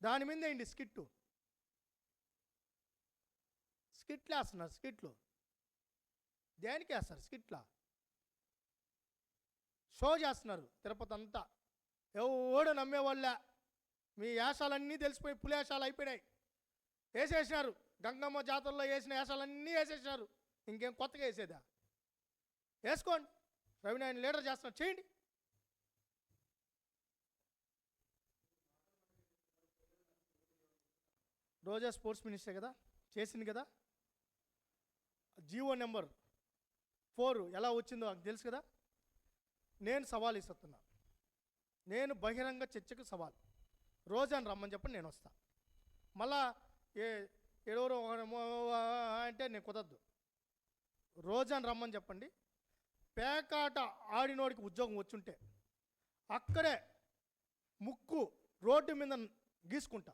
దాని మీద ఏంటి స్కిట్లు వేస్తున్నారు. స్కిట్లు దేనికి వేస్తారు? స్కిట్లా షో చేస్తున్నారు తిరుపతి అంతా. ఎవడు నమ్మేవాళ్ళ, మీ వేషాలన్నీ తెలిసిపోయి పులేషాలు అయిపోయినాయి. వేసేసినారు, గంగమ్మ జాతరలో వేసిన వేషాలన్నీ వేసేసినారు. ఇంకేం కొత్తగా వేసేదా? వేసుకోండి, రవినాయని లీడర్ చేస్తున్నారు, చేయండి. రోజా స్పోర్ట్స్ మినిస్టర్ కదా, చేసింది కదా. జీవో నెంబర్ 4 ఎలా వచ్చిందో నాకు తెలుసు కదా. నేను సవాల్ ఇస్తున్నా, నేను బహిరంగ చర్చకు సవాల్. రోజాని రమ్మని చెప్పండి, నేను వస్తా. మళ్ళా ఎవరో అంటే నేను కుదరదు. రోజాని రమ్మని చెప్పండి, పేకాట ఆడినోడికి ఉద్యోగం వచ్చుంటే అక్కడే ముక్కు రోడ్డు మీద గీసుకుంటా.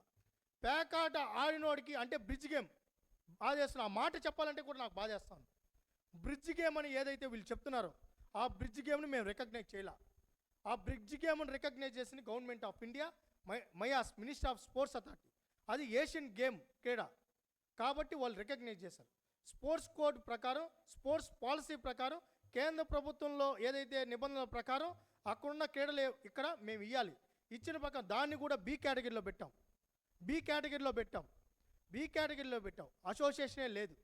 పేకాట ఆడినోడికి అంటే బ్రిడ్జ్ గేమ్ బాధేస్తున్నా, ఆ మాట చెప్పాలంటే కూడా నాకు బాధేస్తాను. బ్రిడ్జ్ గేమ్ అని ఏదైతే వీళ్ళు చెప్తున్నారో ఆ బ్రిడ్జ్ గేమ్ని మేము రికగ్నైజ్ చేయాల. ఆ బ్రిడ్జ్ గేమ్ని రికగ్నైజ్ చేసింది government of India, MYAS minister of sports authority. అది ఏషియన్ గేమ్ క్రీడ కాబట్టి వాళ్ళు రికగ్నైజ్ చేశారు. స్పోర్ట్స్ కోడ్ ప్రకారం, స్పోర్ట్స్ పాలసీ ప్రకారం, కేంద్ర ప్రభుత్వంలో ఏదైతే నిబంధనల ప్రకారం అక్కడున్న క్రీడలు ఇక్కడ మేము ఇవ్వాలి. ఇచ్చిన ప్రకారం దాన్ని కూడా బి కేటగిరీలో పెట్టాం. బి కేటగిరీలో పెట్టాం. అసోసియేషనే లేదు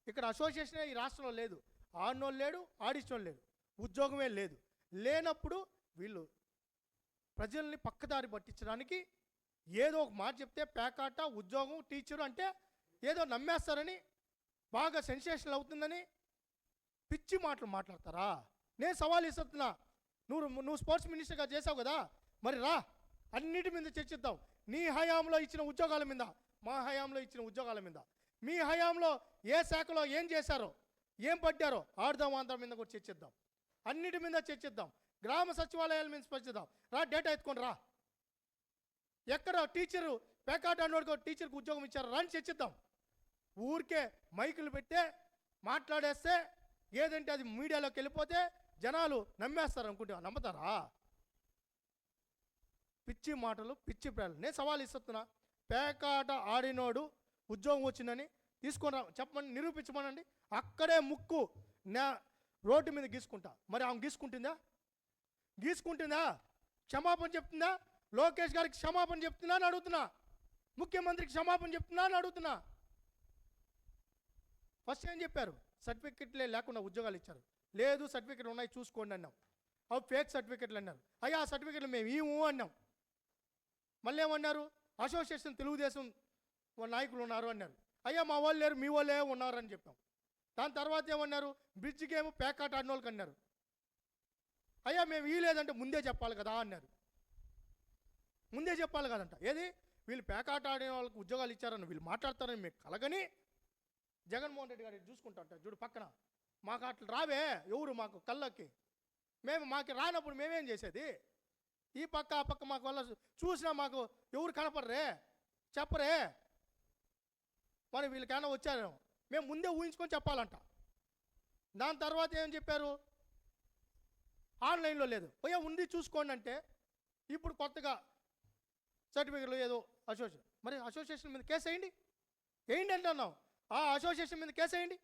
ఇక్కడ, అసోసియేషనే ఈ రాష్ట్రంలో లేదు. ఆడినోళ్ళు లేడు, ఆడిస్టోళ్ళు లేడు, ఉద్యోగమే లేదు. లేనప్పుడు వీళ్ళు ప్రజల్ని పక్కదారి పట్టించడానికి ఏదో ఒక మాట చెప్తే పేకాట, ఉద్యోగం, టీచరు అంటే ఏదో నమ్మేస్తారని, బాగా సెన్సేషనల్ అవుతుందని పిచ్చి మాటలు మాట్లాడతారా? నేను సవాల్ ఇస్తున్నా, నువ్వు స్పోర్ట్స్ మినిస్టర్గా చేసావు కదా, మరి రా, అన్నిటి మీద చర్చిద్దాం. నీ హయాంలో ఇచ్చిన ఉద్యోగాల మీద, మా హయాంలో ఇచ్చిన ఉద్యోగాల మీద, మీ హయాంలో ఏ శాఖలో ఏం చేశారో, ఏం పడ్డారో ఆడదాం, అందరి మీద కూడా చర్చిద్దాం. అన్నిటి మీద చర్చిద్దాం. గ్రామ సచివాలయాల మీద చర్చిద్దాం. రా, డేటా ఎత్తుకొని రా. ఎక్కడ టీచరు పేకాట అన్నోడికి టీచర్కి ఉద్యోగం ఇచ్చారు రాని చర్చిద్దాం. ఊరికే మైకులు పెట్టే మాట్లాడేస్తే ఏదంటే అది మీడియాలోకి వెళ్ళిపోతే జనాలు నమ్మేస్తారు అనుకుంటే నమ్ముతారా? పిచ్చి మాటలు, పిచ్చి ప్రేరణ. నేను సవాల్ ఇస్తున్నా, పేకాట ఆడినోడు ఉద్యోగం వచ్చిందని తీసుకొని చెప్పమని, నిరూపించమనండి. అక్కడే ముక్కు రోడ్డు మీద గీసుకుంటా. మరి ఆమె గీసుకుంటుందా? క్షమాపణ చెప్తుందా? లోకేష్ గారికి క్షమాపణ చెప్తున్నా అని అడుగుతున్నా. ముఖ్యమంత్రికి క్షమాపణ చెప్తున్నా అని అడుగుతున్నా. ఫస్ట్ ఏం చెప్పారు? సర్టిఫికెట్లే లేకుండా ఉద్యోగాలు ఇచ్చారు. లేదు, సర్టిఫికెట్లు ఉన్నాయి చూసుకోండి అన్నాం. అవి ఫేక్ సర్టిఫికెట్లు అన్నారు. అయ్యా ఆ సర్టిఫికెట్లు మేము ఇవ్వము అన్నాం. మళ్ళీ ఏమన్నారు? అసోసియేషన్ తెలుగుదేశం నాయకులు ఉన్నారు అన్నారు. అయ్యా మా వాళ్ళు లేరు, మీ వాళ్ళే ఉన్నారు అని చెప్పాం. దాని తర్వాత ఏమన్నారు? బ్రిడ్జ్ గేమ్ పేకాట ఆడిన వాళ్ళకి అన్నారు. అయ్యా మేము ఇవ్వలేదంటే ముందే చెప్పాలి కదా అన్నారు. ముందే చెప్పాలి కదంట. ఏది వీళ్ళు పేకాట ఆడిన వాళ్ళకి ఉద్యోగాలు ఇచ్చారని వీళ్ళు మాట్లాడతారని మీకు కలగని జగన్మోహన్ రెడ్డి గారు చూసుకుంటా చూడు పక్కన. మాకు అట్లా రావే ఎవరు మాకు కళ్ళకి, మాకు రానప్పుడు మేమేం చేసేది? ఈ పక్క ఆ పక్క మాకు వల్ల చూసినా మాకు ఎవరు కనపడరే, చెప్పరే. మరి వీళ్ళకైనా వచ్చారు, మేము ముందే ఊహించుకొని చెప్పాలంట. దాని తర్వాత ఏం చెప్పారు? ఆన్లైన్లో లేదు, పోయా ఉంది చూసుకోండి అంటే ఇప్పుడు కొత్తగా సర్టిఫికెట్లు ఏదో అసోసియేషన్. మరి అసోసియేషన్ మీద కేసు వేయండి అంటున్నాం. ఆ అసోసియేషన్ మీద కేసు వేయండి,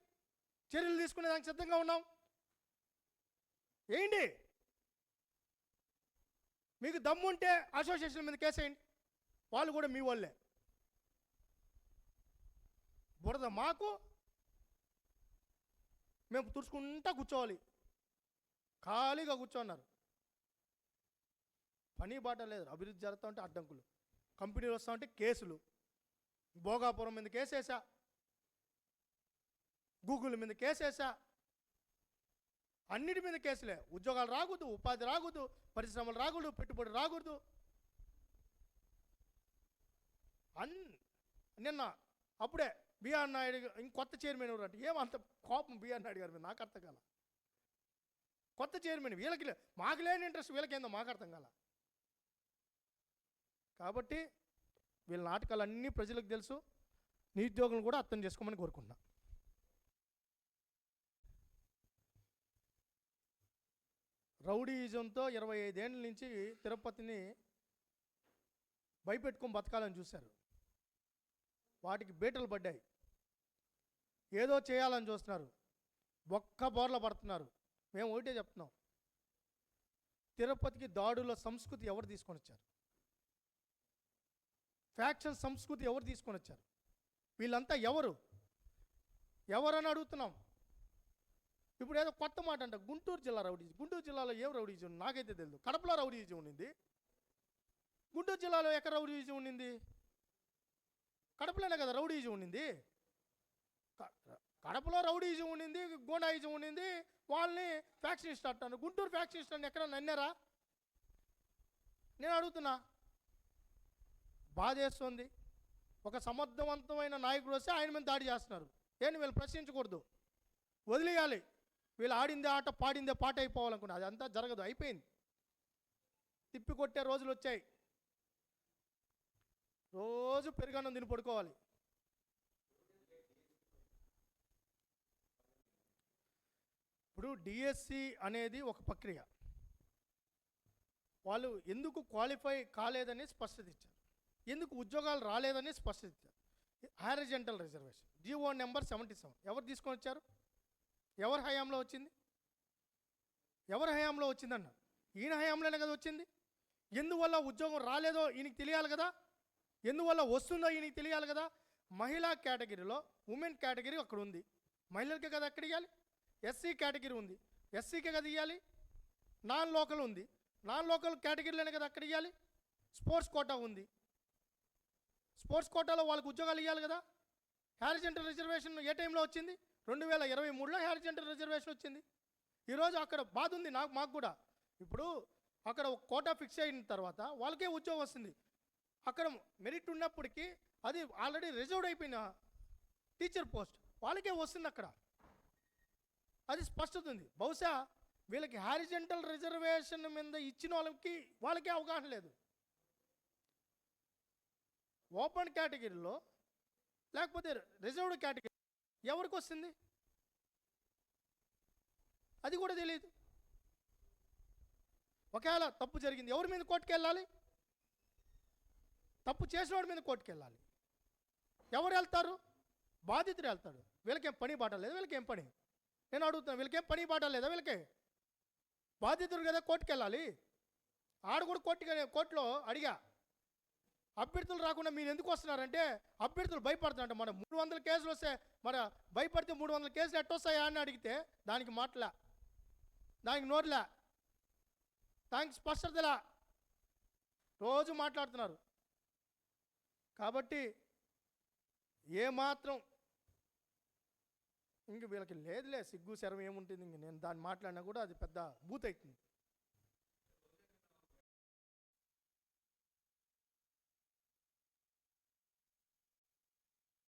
చర్యలు తీసుకునే దానికి సిద్ధంగా ఉన్నాం. వేయండి. మీకు దమ్ముంటే అసోసియేషన్ మీద కేసు వేయండి, వాళ్ళు కూడా మీ వాళ్ళే. బురద మాకు, మేము తుడుచుకుంటా కూర్చోవాలి. ఖాళీగా కూర్చోన్నారు. పని బాట లేదు. అభివృద్ధి జరుగుతూ ఉంటే అడ్డంకులు, కంపెనీలు వస్తూ ఉంటే కేసులు. భోగాపురం మీద కేసేసా, గూగుల్ మీద కేసేసా, అన్నిటి మీద కేసులే. ఉద్యోగాలు రాకూడదు, ఉపాధి రాకూడదు, పరిశ్రమలు రాకూడదు, పెట్టుబడి రాకూడదు. నిన్న అప్పుడే బిఆర్ నాయుడు ఇంకొత్త చైర్మన్ ఎవరు అంటే ఏమంత కోపం బిఆర్ నాయుడు గారి మీద నాకు అర్థం కాల. కొత్త చైర్మన్ వీళ్ళకి మాకు లేని ఇంట్రెస్ట్ వీళ్ళకేందో మాకు అర్థం కాల. కాబట్టి వీళ్ళ నాటకాలు అన్నీ ప్రజలకు తెలుసు. నిరుద్యోగులను కూడా అర్థం చేసుకోమని కోరుకుంటున్నా. రౌడీయిజంతో 25 ఏళ్ళ నుంచి తిరుపతిని భయపెట్టుకొని బతకాలని చూశారు. వాటికి బీటలు పడ్డాయి. ఏదో చేయాలని చూస్తున్నారు, ఒక్క బోర్ల పడుతున్నారు. మేము ఒకటే చెప్తున్నాం, తిరుపతికి దాడుల సంస్కృతి ఎవరు తీసుకొని వచ్చారు? ఫ్యాక్షన్ సంస్కృతి ఎవరు తీసుకొని వచ్చారు? వీళ్ళంతా ఎవరని అడుగుతున్నాం. ఇప్పుడు ఏదో కొత్త మాట అంట, గుంటూరు జిల్లా రౌడీజం. గుంటూరు జిల్లాలో ఏం రౌడీజం నాకైతే తెలియదు. కడపలో రౌడీజం ఉండింది, గుంటూరు జిల్లాలో ఎక్కడ రౌడీజం ఉండింది? కడపలోనే కదా రౌడీజం ఉండింది. కడపలో రౌడీజం ఉండింది, గోండాయిజం ఉండింది, వాళ్ళని ఫ్యాక్షనిస్ట్ అంటాను. గుంటూరు ఫ్యాక్షనిస్ట్ అని ఎక్కడ నన్నారా? నేను అడుగుతున్నా. బాధేస్తుంది. ఒక సమర్థవంతమైన నాయకుడు వస్తే ఆయన మీద దాడి చేస్తున్నారు. ఏంటి వీళ్ళు ప్రశ్నించకూడదు, వదిలేయాలి. వీళ్ళు ఆడిందే ఆట పాడిందే పాట అయిపోవాలనుకున్నా, అదంతా జరగదు, అయిపోయింది. తిప్పికొట్టే రోజులు వచ్చాయి. రోజు పెరుగన్నం తిని పడుకోవాలి. ఇప్పుడు డిఎస్సి అనేది ఒక ప్రక్రియ. వాళ్ళు ఎందుకు క్వాలిఫై కాలేదని స్పష్టత ఇచ్చారు, ఎందుకు ఉద్యోగాలు రాలేదని స్పష్టత ఇచ్చారు. హారిజంటల్ రిజర్వేషన్ జీవో నెంబర్ 77 ఎవరు తీసుకొని వచ్చారు? ఎవరి హయాంలో వచ్చింది? ఎవరి హయాంలో వచ్చిందన్న? ఈయన హయాంలోనే కదా వచ్చింది. ఎందువల్ల ఉద్యోగం రాలేదో ఈయనకి తెలియాలి కదా, ఎందువల్ల వస్తుందో ఈయనకి తెలియాలి కదా. మహిళా కేటగిరీలో ఉమెన్ కేటగిరీ అక్కడ ఉంది, మహిళలకే కదా అక్కడ ఇవ్వాలి. ఎస్సీ కేటగిరీ ఉంది, ఎస్సీకే కదా ఇవ్వాలి. నాన్ లోకల్ ఉంది, నాన్ లోకల్ కేటగిరీలోనే కదా అక్కడ ఇవ్వాలి. స్పోర్ట్స్ కోటా ఉంది, స్పోర్ట్స్ కోటాలో వాళ్ళకి ఉద్యోగాలు ఇవ్వాలి కదా. హారిజంటల్ రిజర్వేషన్ ఏ టైంలో వచ్చింది? 2023లో హారిజంటల్ రిజర్వేషన్ వచ్చింది. ఈరోజు అక్కడ బాధ ఉంది మాకు కూడా. ఇప్పుడు అక్కడ ఒక కోటా ఫిక్స్ అయిన తర్వాత వాళ్ళకే ఉద్యోగం వస్తుంది. అక్కడ మెరిట్ ఉన్నప్పటికీ అది ఆల్రెడీ రిజర్వ్డ్ అయిపోయిన టీచర్ పోస్ట్ వాళ్ళకే వస్తుంది అక్కడ, అది స్పష్టత ఉంది. బహుశా వీళ్ళకి హారిజంటల్ రిజర్వేషన్ మీద ఇచ్చిన వాళ్ళకే అవగాహన లేదు. ఓపెన్ కేటగిరీలో లేకపోతే రిజర్వ్డ్ కేటగిరీ ఎవరికి వస్తుంది అది కూడా తెలియదు. ఒకవేళ తప్పు జరిగింది ఎవరి మీద కోర్టుకు వెళ్ళాలి? తప్పు చేసినవాడి మీద కోర్టుకు వెళ్ళాలి. ఎవరు వెళ్తారు? బాధితుడు వెళ్తాడు. వీళ్ళకేం పని బాట లేదు, వీళ్ళకేం పని? నేను అడుగుతున్నాను, వీళ్ళకేం పని బాట లేదా? వీళ్ళకే బాధితుడు కదా కోర్టుకు వెళ్ళాలి. ఆడ కూడా కోర్టులో అడిగా, అభ్యర్థులు రాకుండా మీరు ఎందుకు వస్తున్నారంటే అభ్యర్థులు భయపడుతున్నారంట. మన 300 కేసులు వస్తే మన భయపడితే 300 కేసులు ఎట్టొస్తాయా అని అడిగితే దానికి మాటలా, దానికి నోరులే, దానికి స్పష్టతలా, రోజు మాట్లాడుతున్నారు. కాబట్టి ఏమాత్రం ఇంక వీళ్ళకి లేదులే, సిగ్గు శరం ఏముంటుంది, ఇంక నేను దాన్ని మాట్లాడినా కూడా అది పెద్ద బూత్ అవుతుంది.